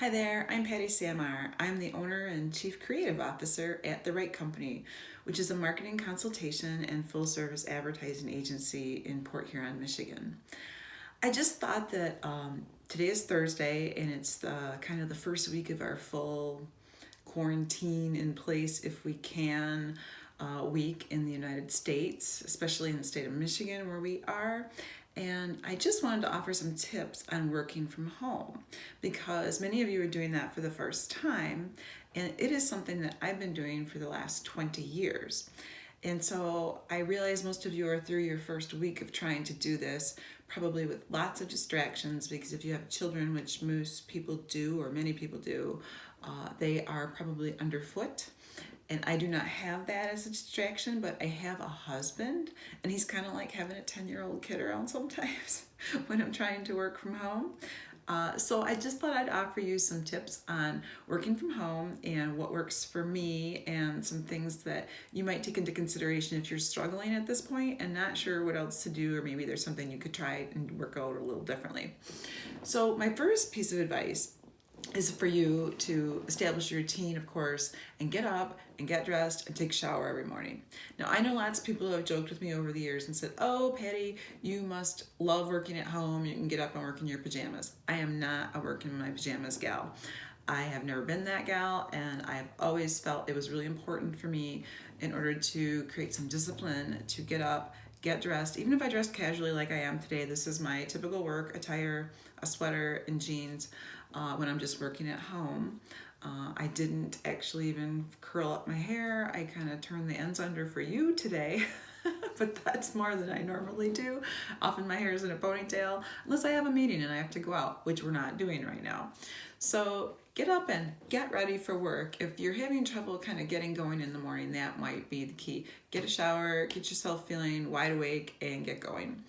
Hi there, I'm Patty Samar. I'm the owner and chief creative officer at The Right Company, which is a marketing consultation and full service advertising agency in Port Huron, Michigan. I just thought that today is Thursday and it's kind of the first week of our full quarantine in place if we can week in the United States, especially in the state of Michigan where we are. And I just wanted to offer some tips on working from home because many of you are doing that for the first time. And it is something that I've been doing for the last 20 years. And so I realize most of you are through your first week of trying to do this, probably with lots of distractions, because if you have children, which most people do, or many people do, they are probably underfoot. And I do not have that as a distraction, but I have a husband, and he's kind of like having a 10-year-old kid around sometimes when I'm trying to work from home. So I just thought I'd offer you some tips on working from home and what works for me and some things that you might take into consideration if you're struggling at this point and not sure what else to do, or maybe there's something you could try and work out a little differently. So my first piece of advice is for you to establish a routine, of course, and get up and get dressed and take a shower every morning. Now, I know lots of people have joked with me over the years and said, "Oh, Patty, you must love working at home. You can get up and work in your pajamas." I am not a work in my pajamas gal. I have never been that gal, and I have always felt it was really important for me in order to create some discipline to get up, get dressed. Even if I dressed casually like I am today, this is my typical work attire, a sweater and jeans when I'm just working at home. I didn't actually even curl up my hair. I kind of turned the ends under for you today, but that's more than I normally do. Often my hair is in a ponytail, unless I have a meeting and I have to go out, which we're not doing right now. So get up and get ready for work. If you're having trouble kind of getting going in the morning, that might be the key. Get a shower, get yourself feeling wide awake, and get going.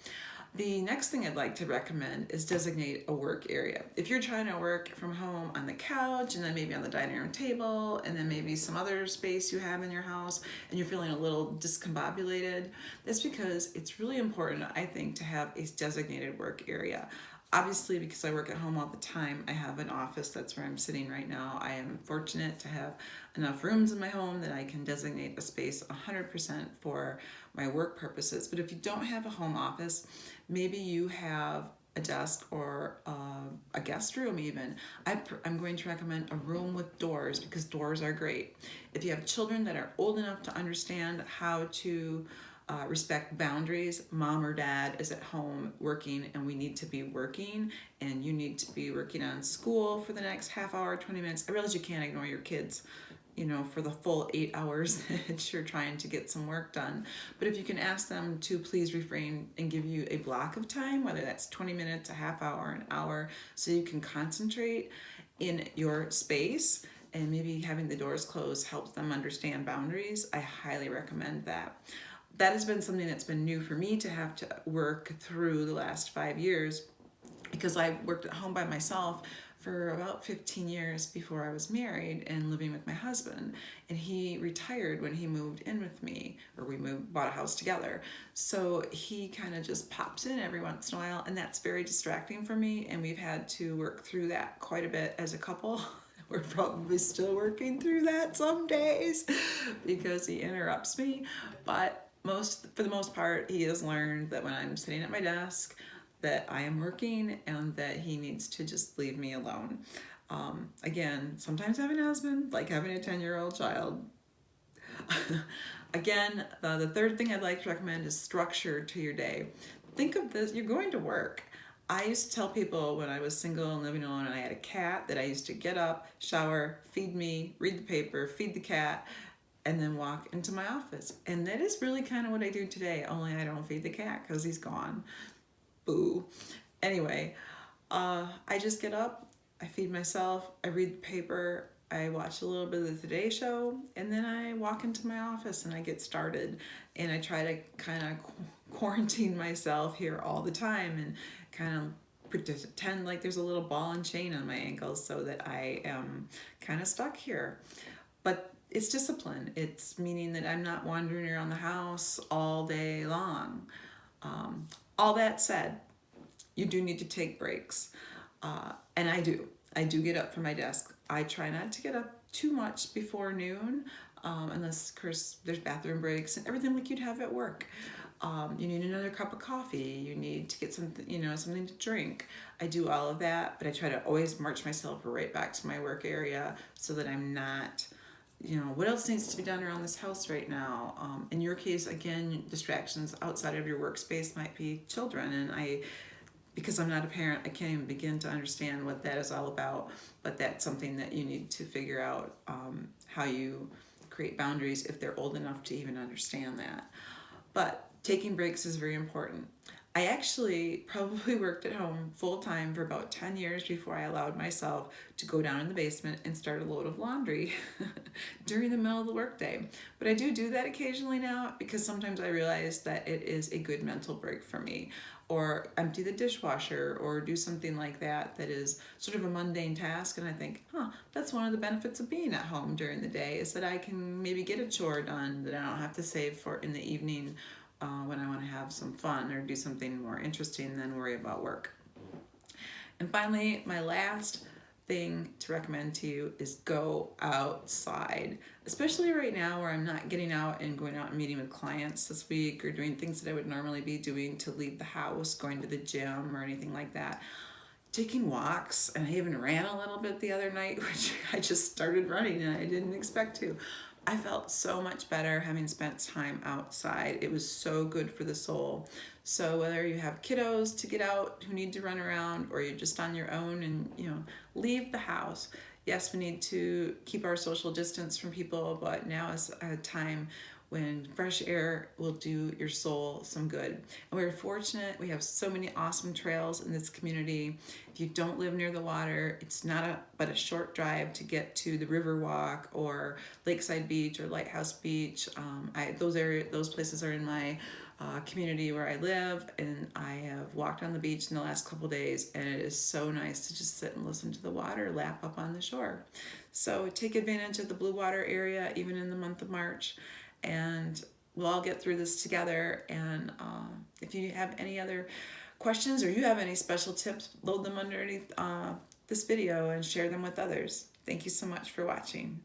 The next thing I'd like to recommend is designate a work area. If you're trying to work from home on the couch and then maybe on the dining room table and then maybe some other space you have in your house and you're feeling a little discombobulated, that's because it's really important, I think, to have a designated work area. Obviously, because I work at home all the time, I have an office. That's where I'm sitting right now. I am fortunate to have enough rooms in my home that I can designate a space 100% for my work purposes. But if you don't have a home office, maybe you have a desk or a guest room even. I'm going to recommend a room with doors because doors are great. If you have children that are old enough to understand how to respect boundaries. Mom or dad is at home working and we need to be working, and you need to be working on school for the next half hour, 20 minutes. I realize you can't ignore your kids, for the full 8 hours that you're trying to get some work done. But if you can ask them to please refrain and give you a block of time, whether that's 20 minutes, a half hour, an hour, so you can concentrate in your space, and maybe having the doors closed helps them understand boundaries, I highly recommend that. That has been something that's been new for me to have to work through the last 5 years because I worked at home by myself for about 15 years before I was married and living with my husband. And he retired when he moved in with me, or we bought a house together. So he kind of just pops in every once in a while, and that's very distracting for me. And we've had to work through that quite a bit as a couple. We're probably still working through that some days because he interrupts me. But for the most part, he has learned that when I'm sitting at my desk, that I am working and that he needs to just leave me alone. Again, sometimes having a husband, like having a 10-year-old child. Again, the third thing I'd like to recommend is structure to your day. Think of this, you're going to work. I used to tell people when I was single and living alone and I had a cat that I used to get up, shower, feed me, read the paper, feed the cat, and then walk into my office. And that is really kind of what I do today, only I don't feed the cat because he's gone. Boo. Anyway, I just get up, I feed myself, I read the paper, I watch a little bit of the Today Show, and then I walk into my office and I get started. And I try to kind of quarantine myself here all the time and kind of pretend like there's a little ball and chain on my ankles so that I am kind of stuck here. But it's discipline. It's meaning that I'm not wandering around the house all day long. All that said, you do need to take breaks, and I do. I do get up from my desk. I try not to get up too much before noon, unless, of course, there's bathroom breaks and everything like you'd have at work. You need another cup of coffee. You need to get something, something to drink. I do all of that, but I try to always march myself right back to my work area so that I'm not, what else needs to be done around this house right now? In your case, again, distractions outside of your workspace might be children, and because I'm not a parent, I can't even begin to understand what that is all about. But that's something that you need to figure out, how you create boundaries if they're old enough to even understand that. But taking breaks is very important. I actually probably worked at home full time for about 10 years before I allowed myself to go down in the basement and start a load of laundry during the middle of the workday. But I do that occasionally now because sometimes I realize that it is a good mental break for me. Or empty the dishwasher or do something like that is sort of a mundane task. And I think, that's one of the benefits of being at home during the day is that I can maybe get a chore done that I don't have to save for in the evening when I want to have some fun or do something more interesting than worry about work. And finally, my last thing to recommend to you is go outside, especially right now where I'm not getting out and going out and meeting with clients this week or doing things that I would normally be doing to leave the house, going to the gym or anything like that. Taking walks, and I even ran a little bit the other night, which I just started running and I didn't expect to. I felt so much better having spent time outside. It was so good for the soul. So whether you have kiddos to get out who need to run around or you're just on your own and, leave the house. Yes, we need to keep our social distance from people, but now is a time when fresh air will do your soul some good. And we're fortunate, we have so many awesome trails in this community. If you don't live near the water, it's but a short drive to get to the Riverwalk or Lakeside Beach or Lighthouse Beach. Those places are in my community where I live, and I have walked on the beach in the last couple days, and it is so nice to just sit and listen to the water lap up on the shore. So take advantage of the Blue Water area even in the month of March, and we'll all get through this together. And if you have any other questions or you have any special tips, load them underneath this video and share them with others. Thank you so much for watching.